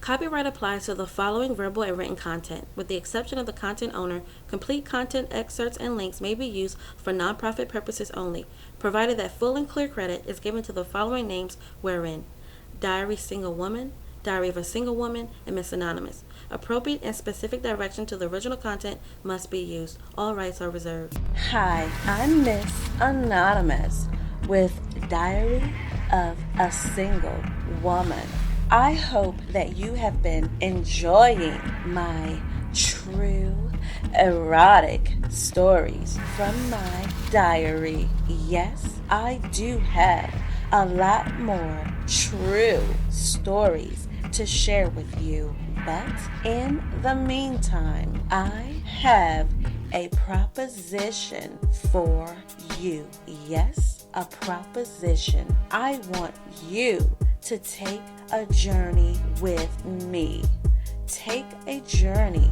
Copyright applies to the following verbal and written content. With the exception of the content owner, complete content, excerpts, and links may be used for nonprofit purposes only, provided that full and clear credit is given to the following names wherein: Diary Single Woman, Diary of a Single Woman, and Miss Anonymous. Appropriate and specific direction to the original content must be used. All rights are reserved. Hi, I'm Miss Anonymous with Diary of a Single Woman. I hope that you have been enjoying my true erotic stories from my diary. Yes, I do have a lot more true stories to share with you. But in the meantime, I have a proposition for you. Yes, a proposition. I want you to take a journey with me. Take a journey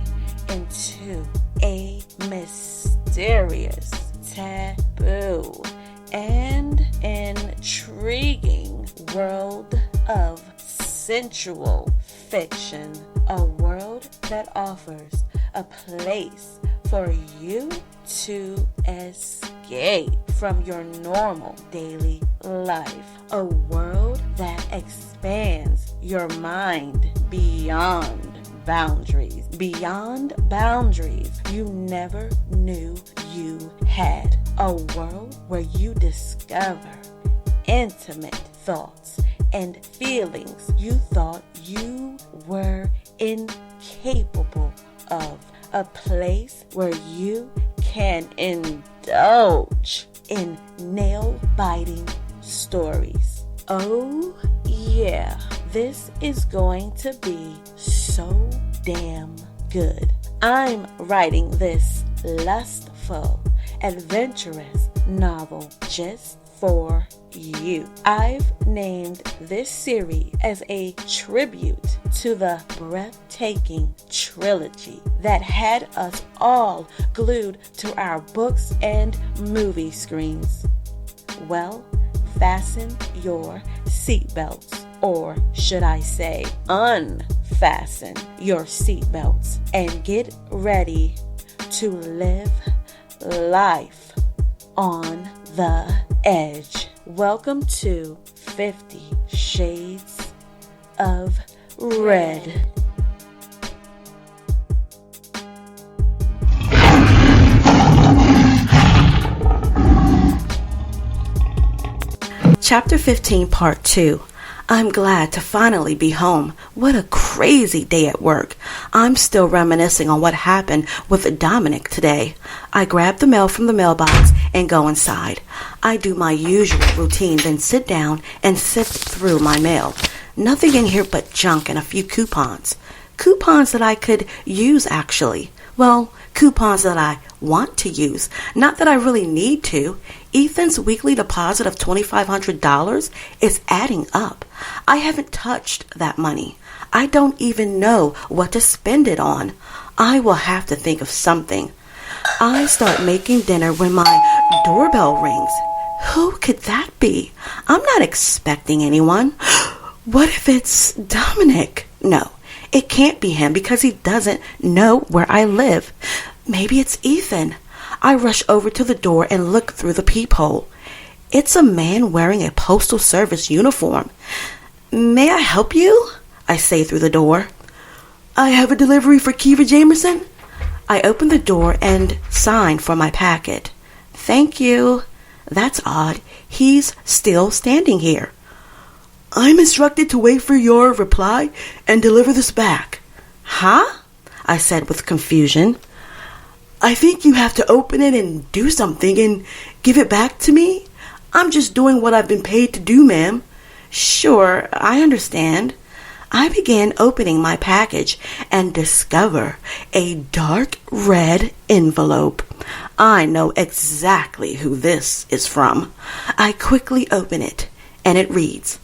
into a mysterious, taboo, and intriguing world of sensual fiction. A world that offers a place for you to escape from your normal daily life. A world that expands your mind beyond boundaries. Beyond boundaries you never knew you had. A world where you discover intimate thoughts and feelings you thought you were incapable of. A place where you can indulge in nail-biting stories. Oh yeah, this is going to be so damn good. I'm writing this lustful, adventurous novel just for you. I've named this series as a tribute to the breathtaking trilogy that had us all glued to our books and movie screens. Well, fasten your seatbelts, or should I say unfasten your seatbelts, and get ready to live life on the edge. Welcome to 50 Shades of Red. Chapter 15, Part 2. I'm glad to finally be home. What a crazy day at work. I'm still reminiscing on what happened with Dominic today. I grab the mail from the mailbox and go inside. I do my usual routine, then sit down and sift through my mail. Nothing in here but junk and a few coupons. Coupons that I could use, actually. Well, coupons that I want to use. Not that I really need to. Ethan's weekly deposit of $2,500 is adding up. I haven't touched that money. I don't even know what to spend it on. I will have to think of something. I start making dinner when my doorbell rings. Who could that be? I'm not expecting anyone. What if it's Dominic? No, it can't be him because he doesn't know where I live. Maybe it's Ethan. I rush over to the door and look through the peephole. It's a man wearing a postal service uniform. May I help you? I say through the door. I have a delivery for Keeva, Jamerson. I open the door and sign for my packet. Thank you. That's odd. He's still standing here. I'm instructed to wait for your reply and deliver this back. Huh? I said with confusion. I think you have to open it and do something and give it back to me. I'm just doing what I've been paid to do, ma'am. Sure, I understand. I began opening my package and discover a dark red envelope. I know exactly who this is from. I quickly open it, and it reads,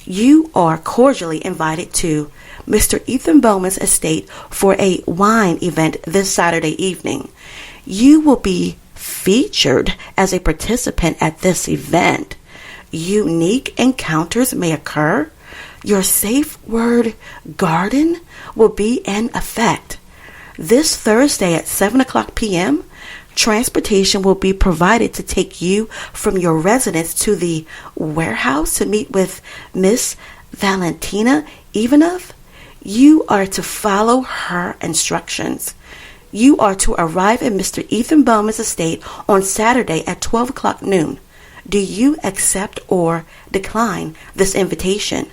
You are cordially invited to Mr. Ethan Bowman's estate for a wine event this Saturday evening. You will be featured as a participant at this event. Unique encounters may occur. Your safe word garden will be in effect. This Thursday at 7 o'clock p.m., transportation will be provided to take you from your residence to the warehouse to meet with Miss Valentina Ivanov. You are to follow her instructions. You are to arrive at Mr. Ethan Bowman's estate on Saturday at 12 o'clock noon. Do you accept or decline this invitation?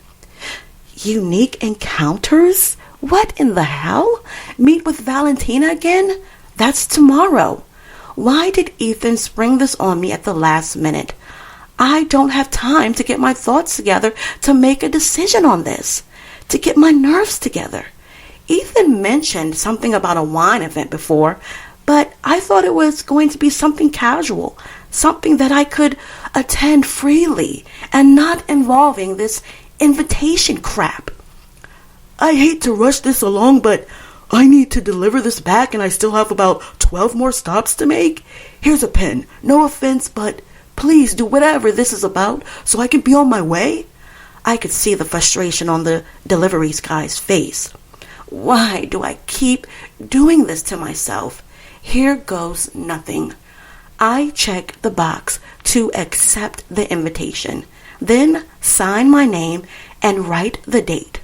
Unique encounters? What in the hell? Meet with Valentina again? That's tomorrow. Why did Ethan spring this on me at the last minute? I don't have time to get my thoughts together to make a decision on this, to get my nerves together. Ethan mentioned something about a wine event before, but I thought it was going to be something casual, something that I could attend freely and not involving this invitation crap. I hate to rush this along, but I need to deliver this back and I still have about 12 more stops to make. Here's a pen. No offense, but please do whatever this is about so I can be on my way. I could see the frustration on the delivery guy's face. Why do I keep doing this to myself? Here goes nothing. I check the box to accept the invitation, then sign my name and write the date.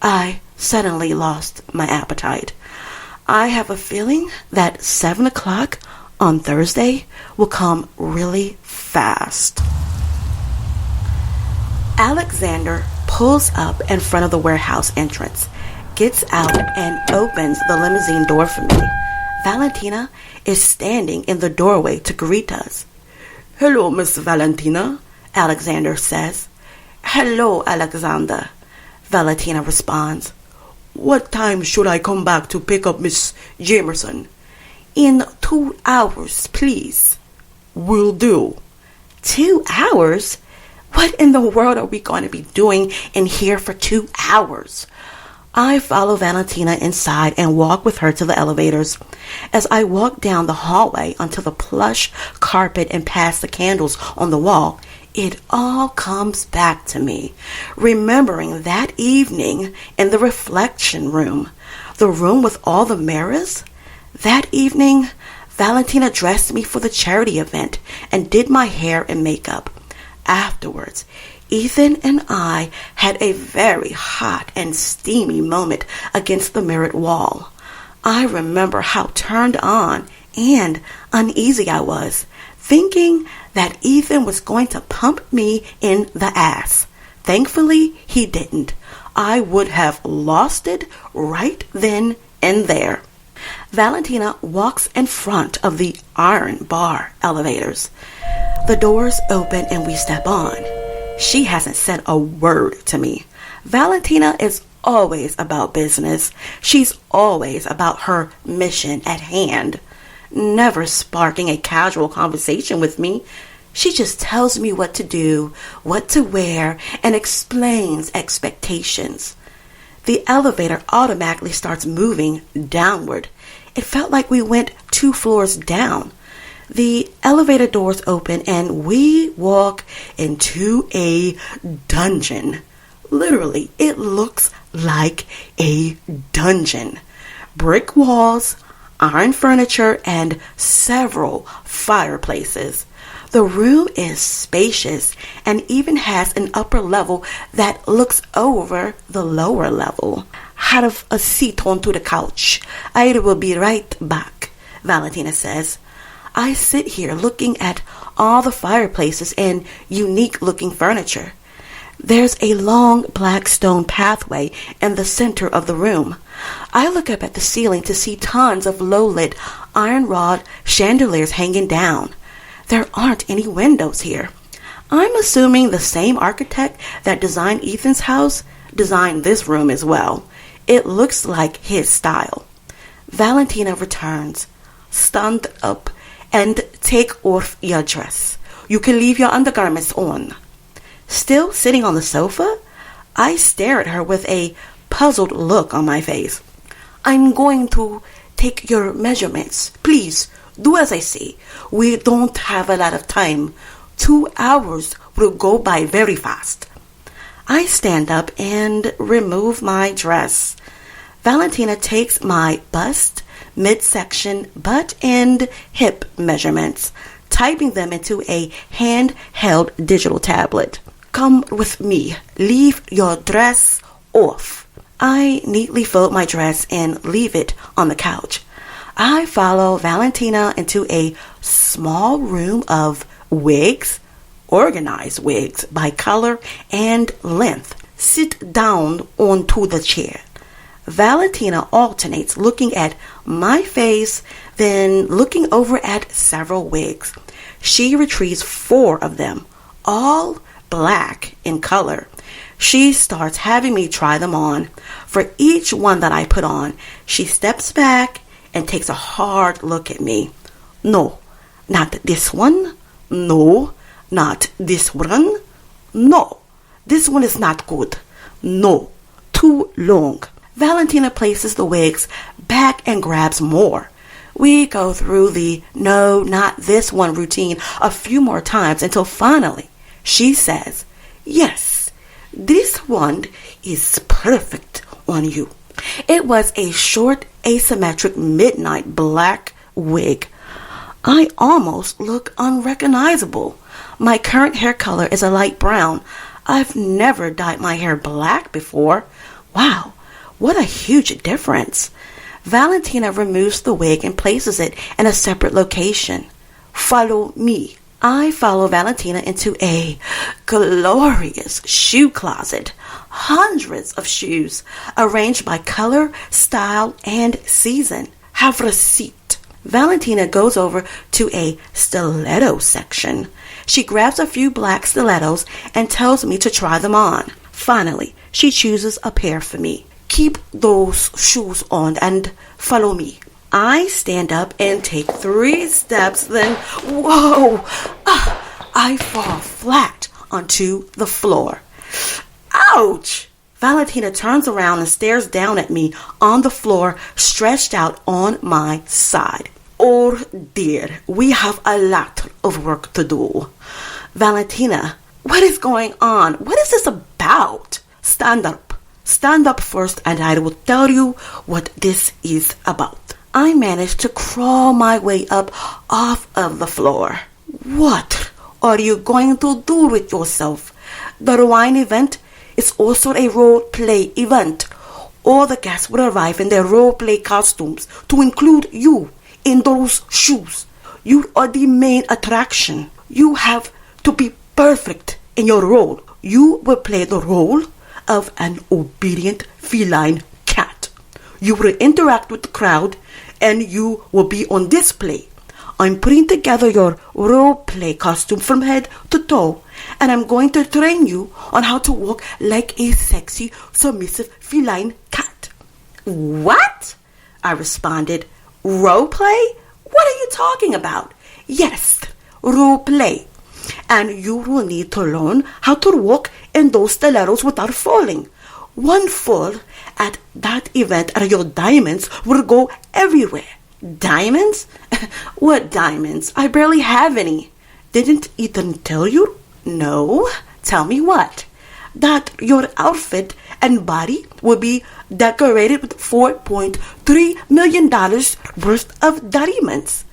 I suddenly lost my appetite. I have a feeling that 7 o'clock on Thursday will come really fast. Alexander pulls up in front of the warehouse entrance, gets out and opens the limousine door for me. Valentina is standing in the doorway to greet us. "Hello, Miss Valentina," Alexander says. "Hello, Alexander," Valentina responds. "What time should I come back to pick up Miss Jamerson?" "In 2 hours, please." "Will do." 2 hours? What in the world are we going to be doing in here for 2 hours? I follow Valentina inside and walk with her to the elevators. As I walk down the hallway onto the plush carpet and past the candles on the wall, it all comes back to me, remembering that evening in the reflection room, the room with all the mirrors. That evening, Valentina dressed me for the charity event and did my hair and makeup. Afterwards, Ethan and I had a very hot and steamy moment against the mirrored wall. I remember how turned on and uneasy I was, thinking that Ethan was going to pump me in the ass. Thankfully, he didn't. I would have lost it right then and there. Valentina walks in front of the iron bar elevators. The doors open and we step on. She hasn't said a word to me. Valentina is always about business. She's always about her mission at hand, never sparking a casual conversation with me. She just tells me what to do, what to wear, and explains expectations. The elevator automatically starts moving downward. It felt like we went 2 floors down. The elevator doors open and we walk into a dungeon. Literally, it looks like a dungeon. Brick walls, iron furniture, and several fireplaces. The room is spacious and even has an upper level that looks over the lower level. Have a seat onto the couch. I will be right back, Valentina says. I sit here looking at all the fireplaces and unique looking furniture. There's a long black stone pathway in the center of the room. I look up at the ceiling to see tons of low-lit iron rod chandeliers hanging down. There aren't any windows here. I'm assuming the same architect that designed Ethan's house designed this room as well. It looks like his style. Valentina returns. Stand up and take off your dress. You can leave your undergarments on. Still sitting on the sofa, I stare at her with a puzzled look on my face. I'm going to take your measurements. Please, do as I say. We don't have a lot of time. 2 hours will go by very fast. I stand up and remove my dress. Valentina takes my bust, midsection, butt, and hip measurements, typing them into a handheld digital tablet. Come with me. Leave your dress off. I neatly fold my dress and leave it on the couch. I follow Valentina into a small room of wigs, organized wigs by color and length. Sit down onto the chair. Valentina alternates looking at my face, then looking over at several wigs. She retrieves 4 of them, all black in color. She starts having me try them on. For each one that I put on, she steps back and takes a hard look at me. No, not this one. No, not this one. No, this one is not good. No, too long. Valentina places the wigs back and grabs more. We go through the no, not this one routine a few more times until finally she says, yes, this one is perfect on you. It was a short, asymmetric midnight black wig. I almost look unrecognizable. My current hair color is a light brown. I've never dyed my hair black before. Wow. What a huge difference. Valentina removes the wig and places it in a separate location. Follow me. I follow Valentina into a glorious shoe closet. Hundreds of shoes arranged by color, style, and season. Have a seat. Valentina goes over to a stiletto section. She grabs a few black stilettos and tells me to try them on. Finally, she chooses a pair for me. Keep those shoes on and follow me. I stand up and take 3 steps, then, whoa, I fall flat onto the floor. Ouch! Valentina turns around and stares down at me on the floor, stretched out on my side. Oh dear, we have a lot of work to do. Valentina, what is going on? What is this about? Stand up. Stand up first and I will tell you what this is about. I managed to crawl my way up off of the floor. What are you going to do with yourself? The Rewind event is also a role play event. All the guests will arrive in their role play costumes to include you in those shoes. You are the main attraction. You have to be perfect in your role. You will play the role of an obedient feline cat. You will interact with the crowd and you will be on display. I'm putting together your role play costume from head to toe, and I'm going to train you on how to walk like a sexy, submissive feline cat. What? I responded. Role play? What are you talking about? Yes, role play. And you will need to learn how to walk in those stilettos without falling. One fall at that event and your diamonds will go everywhere. Diamonds? What diamonds? I barely have any. Didn't Ethan tell you? No. Tell me what? That your outfit and body will be decorated with $4.3 million worth of diamonds.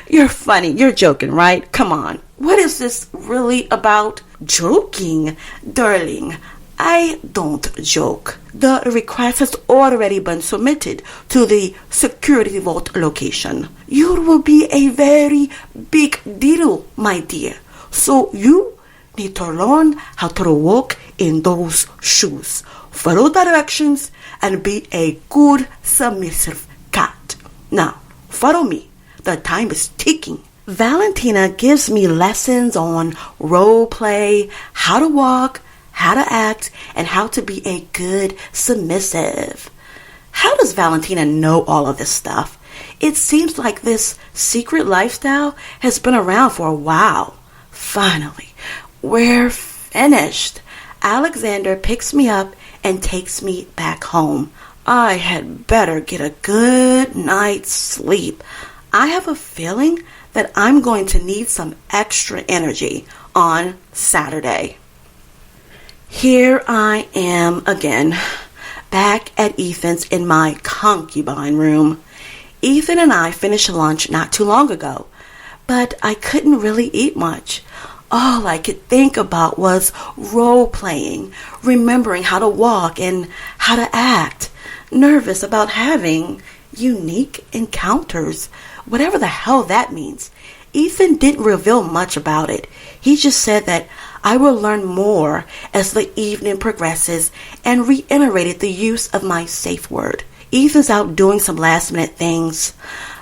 You're funny. You're joking, right? Come on. What is this really about? Joking, darling. I don't joke. The request has already been submitted to the security vault location. You will be a very big deal, my dear. So you need to learn how to walk in those shoes. Follow directions and be a good submissive cat. Now, follow me. The time is ticking. Valentina gives me lessons on role play, how to walk, how to act, and how to be a good submissive. How does Valentina know all of this stuff? It seems like this secret lifestyle has been around for a while. Finally, we're finished. Alexander picks me up and takes me back home. I had better get a good night's sleep. I have a feeling that I'm going to need some extra energy on Saturday. Here I am again, back at Ethan's in my concubine room. Ethan and I finished lunch not too long ago, but I couldn't really eat much. All I could think about was role-playing, remembering how to walk and how to act, nervous about having unique encounters, whatever the hell that means. Ethan didn't reveal much about it. He just said that I will learn more as the evening progresses and reiterated the use of my safe word. Ethan's out doing some last-minute things.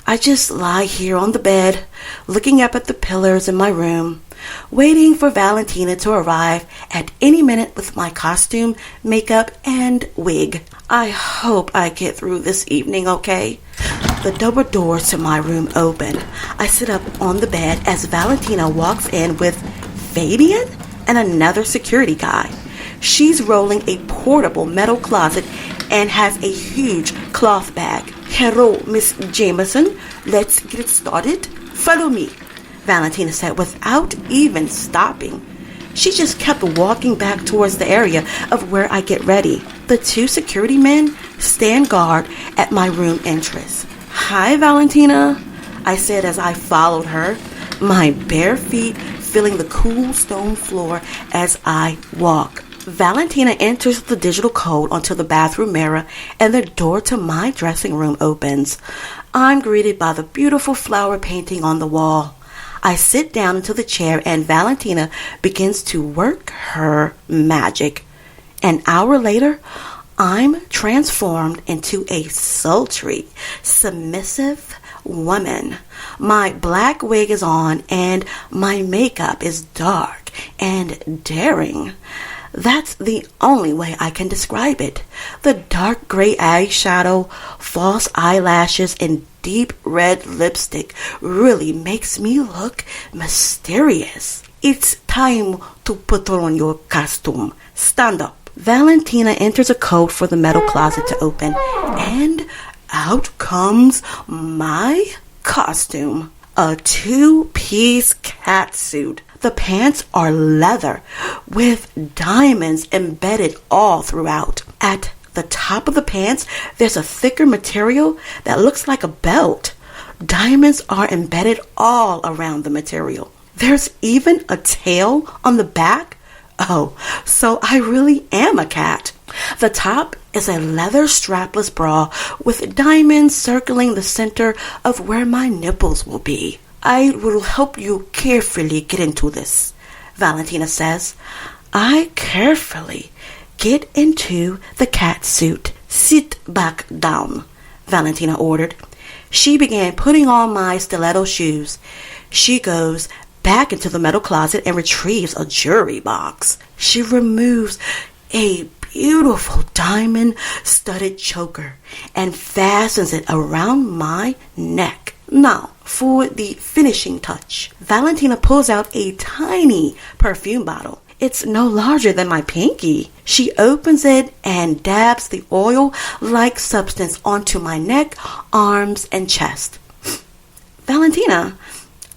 I just lie here on the bed, looking up at the pillars in my room, waiting for Valentina to arrive at any minute with my costume, makeup, and wig. I hope I get through this evening okay. The double doors to my room open. I sit up on the bed as Valentina walks in with Fabian and another security guy. She's rolling a portable metal closet and has a huge cloth bag. Hello, Miss Jamerson. Let's get started. Follow me, Valentina said without even stopping. She just kept walking back towards the area of where I get ready. The two security men stand guard at my room entrance. Hi, Valentina, I said as I followed her, my bare feet feeling the cool stone floor as I walk. Valentina enters the digital code onto the bathroom mirror and the door to my dressing room opens. I'm greeted by the beautiful flower painting on the wall. I sit down into the chair and Valentina begins to work her magic. An hour later, I'm transformed into a sultry, submissive woman. My black wig is on and my makeup is dark and daring. That's the only way I can describe it. The dark gray eyeshadow, false eyelashes, and deep red lipstick really makes me look mysterious. It's time to put on your costume. Stand up. Valentina enters a code for the metal closet to open, and out comes my costume. A two-piece catsuit. The pants are leather with diamonds embedded all throughout. At the top of the pants, there's a thicker material that looks like a belt. Diamonds are embedded all around the material. There's even a tail on the back. Oh, so I really am a cat. The top is a leather strapless bra with diamonds circling the center of where my nipples will be. I will help you carefully get into this, Valentina says. I carefully get into the cat suit. Sit back down, Valentina ordered. She began putting on my stiletto shoes. She goes back into the metal closet and retrieves a jewelry box. She removes a beautiful diamond-studded choker and fastens it around my neck. Now, for the finishing touch, Valentina pulls out a tiny perfume bottle. It's no larger than my pinky. She opens it and dabs the oil-like substance onto my neck, arms, and chest. Valentina,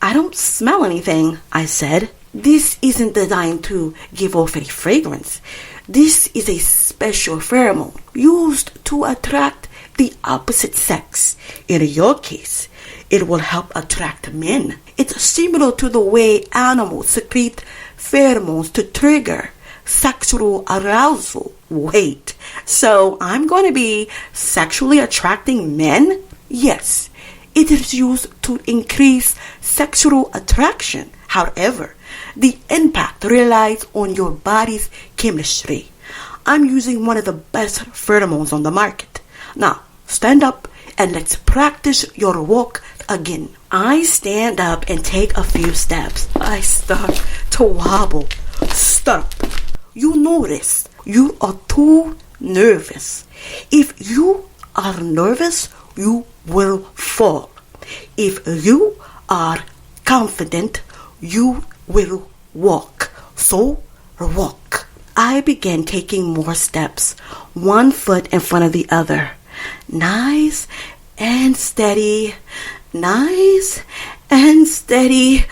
I don't smell anything, I said. This isn't designed to give off any fragrance. This is a special pheromone used to attract the opposite sex. In your case, it will help attract men. It's similar to the way animals secrete pheromones to trigger sexual arousal. Wait, so I'm going to be sexually attracting men? Yes, it is used to increase sexual attraction. However, the impact relies on your body's chemistry. I'm using one of the best pheromones on the market. Now, stand up and let's practice your walk again. I stand up and take a few steps. I start to wobble. Stop. You notice you are too nervous. If you are nervous, you will fall. If you are confident, you will walk. So, walk. I began taking more steps, one foot in front of the other. Nice and steady. Nice and steady.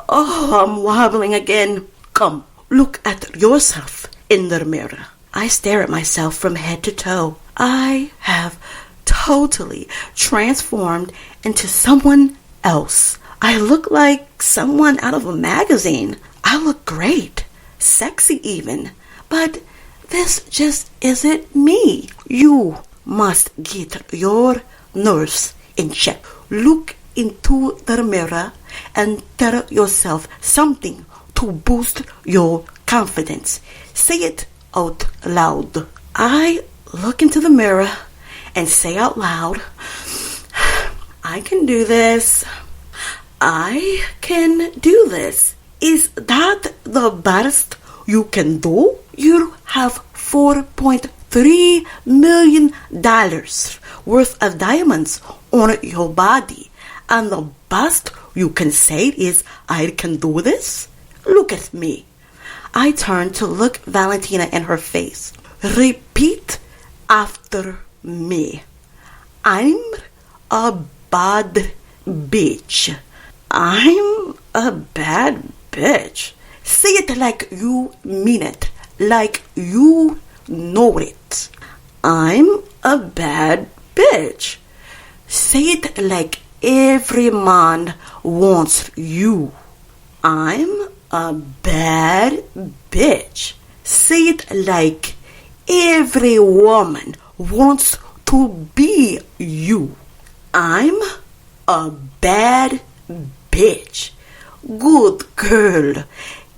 Oh, I'm wobbling again. Come, look at yourself in the mirror. I stare at myself from head to toe. I have totally transformed into someone else. I look like someone out of a magazine. I look great, sexy even, but this just isn't me. You must get your nerves in check. Look into the mirror and tell yourself something to boost your confidence. Say it out loud. I look into the mirror and say out loud, I can do this. I can do this. Is that the best you can do? You have $4.3 million worth of diamonds on your body, and the best you can say is, I can do this? Look at me. I turn to look Valentina in her face. Repeat after me. I'm a bad bitch. I'm a bad bitch. Say it like you mean it, like you know it. I'm a bad bitch. Say it like every man wants you. I'm a bad bitch. Say it like every woman wants to be you. I'm a bad bitch. Good girl.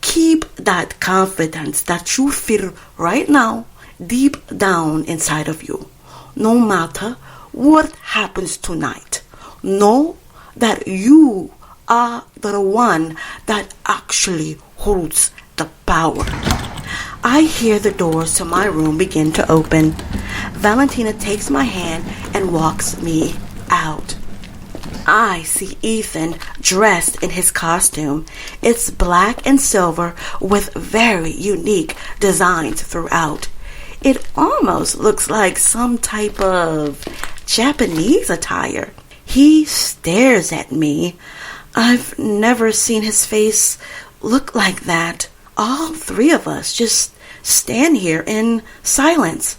Keep that confidence that you feel right now deep down inside of you. No matter what happens tonight, know that you are the one that actually holds the power. I hear the doors to my room begin to open. Valentina takes my hand and walks me out. I see Ethan dressed in his costume. It's black and silver with very unique designs throughout. It almost looks like some type of Japanese attire. He stares at me. I've never seen his face look like that. All three of us just stand here in silence.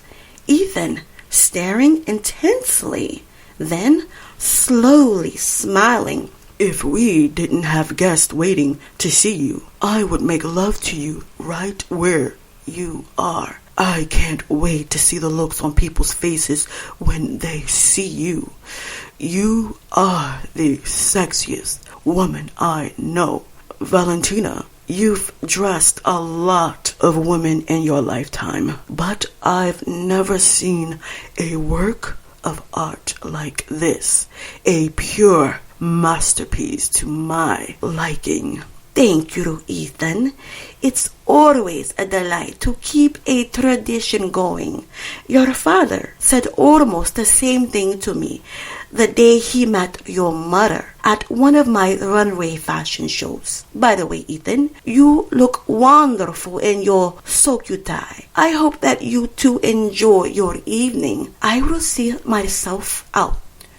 Ethan staring intensely, then slowly smiling. If we didn't have guests waiting to see you, I would make love to you right where you are. I can't wait to see the looks on people's faces when they see you. You are the sexiest woman I know. Valentina, you've dressed a lot of women in your lifetime, but I've never seen a work of art like this. A pure masterpiece to my liking. Thank you, Ethan. It's always a delight to keep a tradition going. Your father said almost the same thing to me the day he met your mother at one of my runway fashion shows. By the way, Ethan, you look wonderful in your Sokyu tie. I hope that you two enjoy your evening. I will see myself out.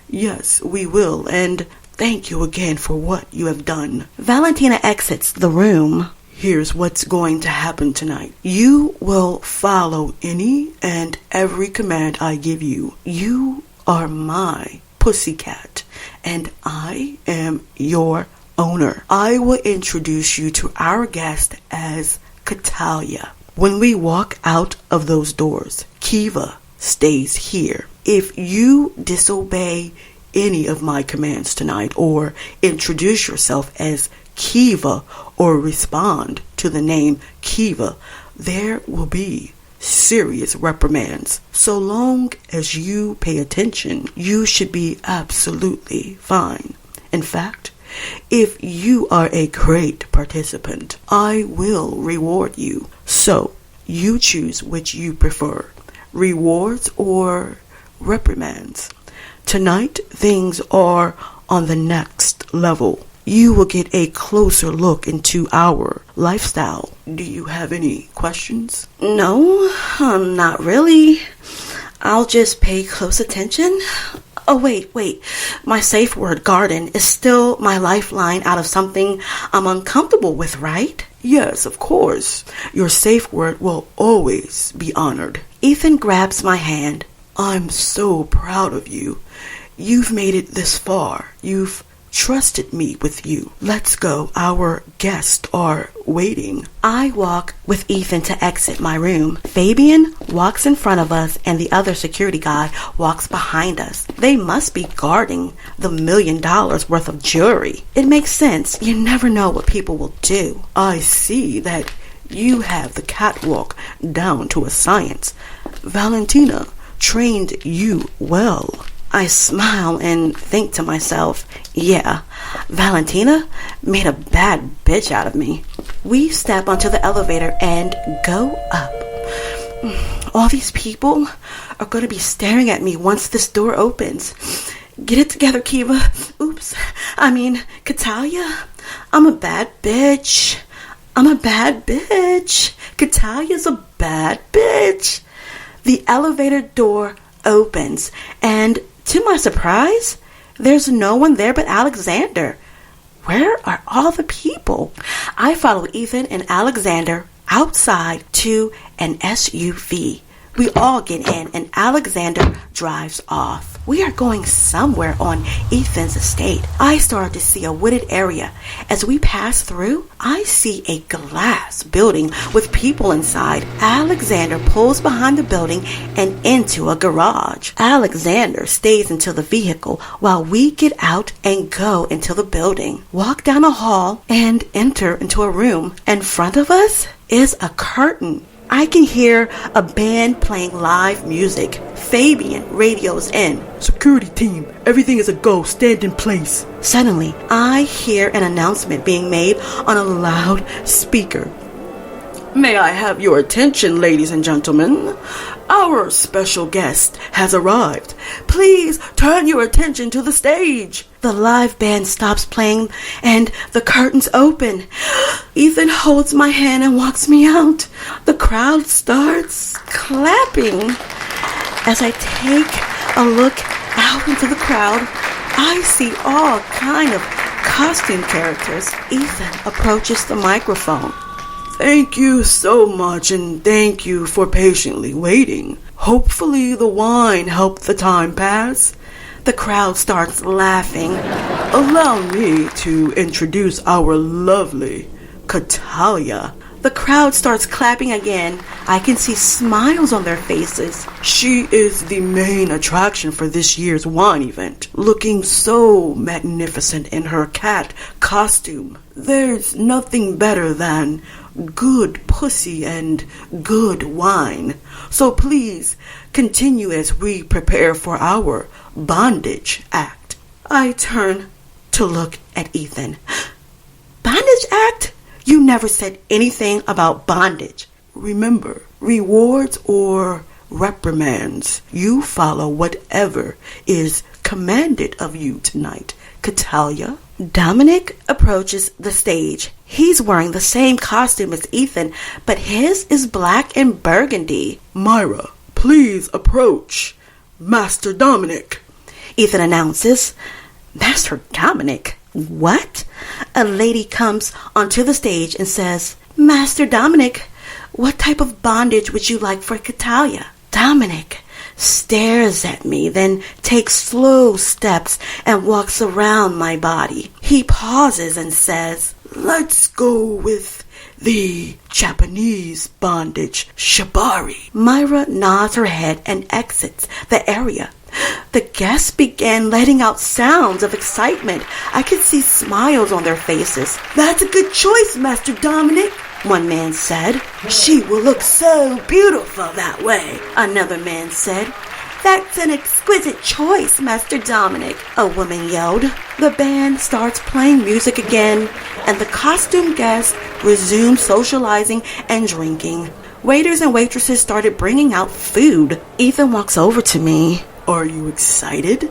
Yes, we will, and thank you again for what you have done. Valentina exits the room. Here's what's going to happen tonight. You will follow any and every command I give you. You are my pussycat, and I am your owner. I will introduce you to our guest as Catalia. When we walk out of those doors, Keeva stays here. If you disobey any of my commands tonight, or introduce yourself as Keeva, or respond to the name Keeva, there will be serious reprimands. So long as you pay attention, you should be absolutely fine. In fact, if you are a great participant, I will reward you. So you choose which you prefer, rewards or reprimands. Tonight, things are on the next level. You will get a closer look into our lifestyle. Do you have any questions? No, not really. I'll just pay close attention. Oh, wait. My safe word garden is still my lifeline out of something I'm uncomfortable with, right? Yes, of course. Your safe word will always be honored. Ethan grabs my hand. I'm so proud of you. You've made it this far. You've trusted me with you. Let's go. Our guests are waiting. I walk with Ethan to exit my room. Fabian walks in front of us and the other security guy walks behind us. They must be guarding the $1 million worth of jewelry. It makes sense. You never know what people will do. I see that you have the catwalk down to a science. Valentina trained you well. I smile and think to myself, yeah, Valentina made a bad bitch out of me. We step onto the elevator and go up. All these people are going to be staring at me once this door opens. Get it together, Keeva. Katalia. I'm a bad bitch. Katalia's a bad bitch. The elevator door opens, and to my surprise, there's no one there but Alexander. Where are all the people? I follow Ethan and Alexander outside to an SUV. We all get in and Alexander drives off. We are going somewhere on Ethan's estate. I start to see a wooded area. As we pass through, I see a glass building with people inside. Alexander pulls behind the building and into a garage. Alexander stays into the vehicle while we get out and go into the building. Walk down a hall and enter into a room. In front of us is a curtain. I can hear a band playing live music. Fabian radios in. Security team, everything is a go. Stand in place. Suddenly, I hear an announcement being made on a loud speaker. May I have your attention, ladies and gentlemen? Our special guest has arrived. Please turn your attention to the stage. The live band stops playing and the curtains open. Ethan holds my hand and walks me out. The crowd starts clapping. As I take a look out into the crowd, I see all kind of costume characters. Ethan approaches the microphone. Thank you so much, and thank you for patiently waiting. Hopefully the wine helped the time pass. The crowd starts laughing. Allow me to introduce our lovely Katalia. The crowd starts clapping again. I can see smiles on their faces. She is the main attraction for this year's wine event, looking so magnificent in her cat costume. There's nothing better than good pussy and good wine. So please continue as we prepare for our bondage act. I turn to look at Ethan. Bondage act? You never said anything about bondage. Remember, rewards or reprimands, you follow whatever is commanded of you tonight, Katalia. Dominic approaches the stage. He's wearing the same costume as Ethan, but his is black and burgundy. Myra, please approach Master Dominic. Ethan announces. Master Dominic? What? A lady comes onto the stage and says, Master Dominic, what type of bondage would you like for Katalia? Dominic stares at me, then takes slow steps and walks around my body. He pauses and says, Let's go with the Japanese bondage, shibari. Myra nods her head and exits the area. The guests began letting out sounds of excitement. I could see smiles on their faces. That's a good choice, Master Dominic, one man said. She will look so beautiful that way, another man said. That's an exquisite choice, Master Dominic, a woman yelled. The band starts playing music again, and the costume guests resume socializing and drinking. Waiters and waitresses started bringing out food. Ethan walks over to me. Are you excited?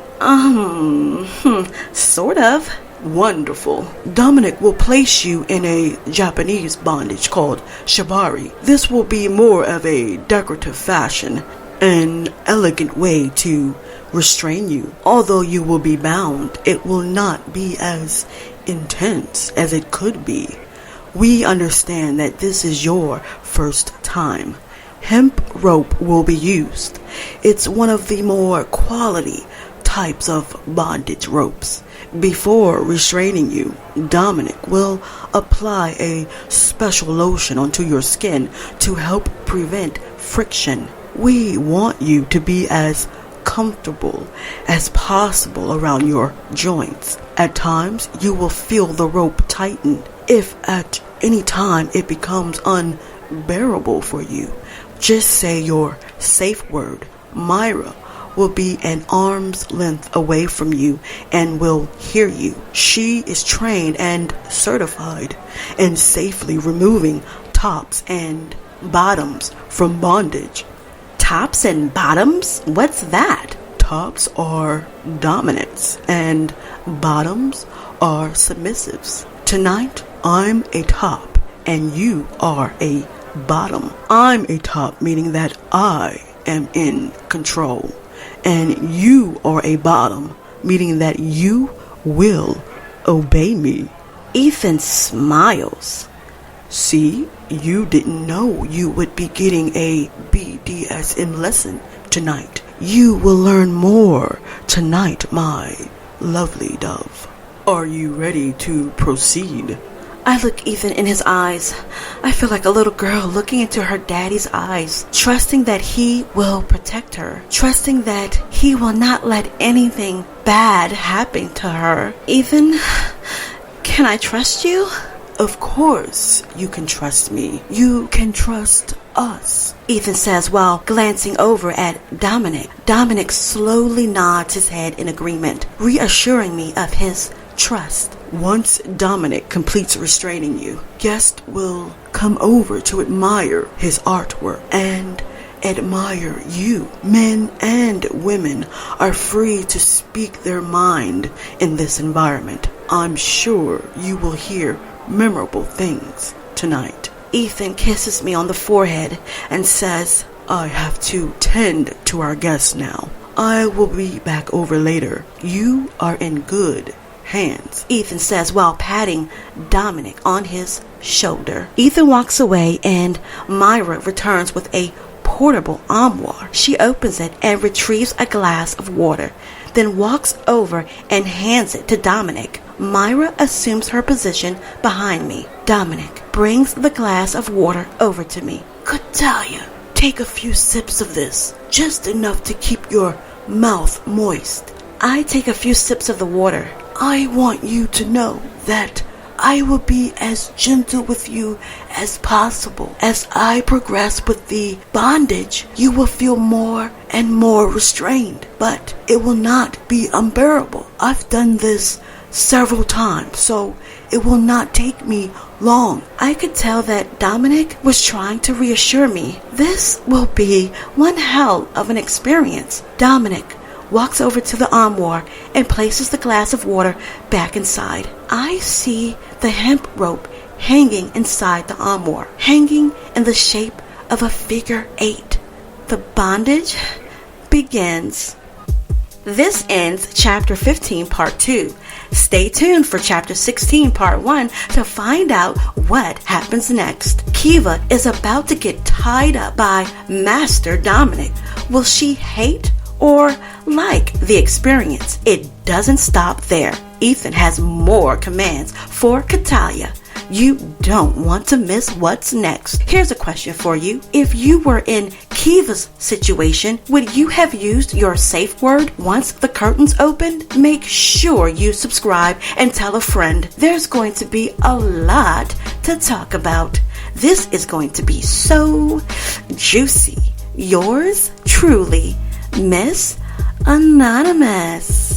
Sort of. Wonderful. Dominic will place you in a Japanese bondage called shibari. This will be more of a decorative fashion, an elegant way to restrain you. Although you will be bound, it will not be as intense as it could be We understand that this is your first time. Hemp rope will be used. It's one of the more quality types of bondage ropes. Before restraining you, Dominic will apply a special lotion onto your skin to help prevent friction. We want you to be as comfortable as possible around your joints. At times, you will feel the rope tighten. If at any time it becomes unbearable for you, just say your safe word. Myra will be an arm's length away from you and will hear you. She is trained and certified in safely removing tops and bottoms from bondage. Tops and bottoms? What's that? Tops are dominants and bottoms are submissives. Tonight, I'm a top and you are a bottom. I'm a top, meaning that I am in control, and you are a bottom, meaning that you will obey me. Ethan smiles. See, you didn't know you would be getting a BDSM lesson tonight. You will learn more tonight, my lovely dove. Are you ready to proceed? I look Ethan in his eyes. I feel like a little girl looking into her daddy's eyes, trusting that he will protect her, trusting that he will not let anything bad happen to her. Ethan, can I trust you? Of course you can trust me. You can trust us, Ethan says while glancing over at Dominic. Dominic slowly nods his head in agreement, reassuring me of his trust. Once Dominic completes restraining you, guests will come over to admire his artwork and admire you. Men and women are free to speak their mind in this environment. I'm sure you will hear memorable things tonight. Ethan kisses me on the forehead and says, I have to tend to our guests now. I will be back over later. You are in good hands, Ethan says while patting Dominic on his shoulder. Ethan walks away and Myra returns with a portable armoire. She opens it and retrieves a glass of water, then walks over and hands it to Dominic. Myra assumes her position behind me. Dominic brings the glass of water over to me. Katalia, take a few sips of this, just enough to keep your mouth moist. I take a few sips of the water. I want you to know that I will be as gentle with you as possible. As I progress with the bondage, you will feel more and more restrained, but it will not be unbearable. I've done this several times, so it will not take me long. I could tell that Dominic was trying to reassure me. This will be one hell of an experience. Dominic walks over to the armoire and places the glass of water back inside. I see the hemp rope hanging inside the armoire, hanging in the shape of a figure 8. The bondage begins. This ends Chapter 15, Part 2. Stay tuned for Chapter 16, Part 1 to find out what happens next. Keeva is about to get tied up by Master Dominic. Will she hate or like the experience? It doesn't stop there. Ethan has more commands for Katalia. You don't want to miss what's next. Here's a question for you. If you were in Keeva's situation, would you have used your safe word once the curtains opened? Make sure you subscribe and tell a friend. There's going to be a lot to talk about. This is going to be so juicy. Yours truly, Miss Anonymous.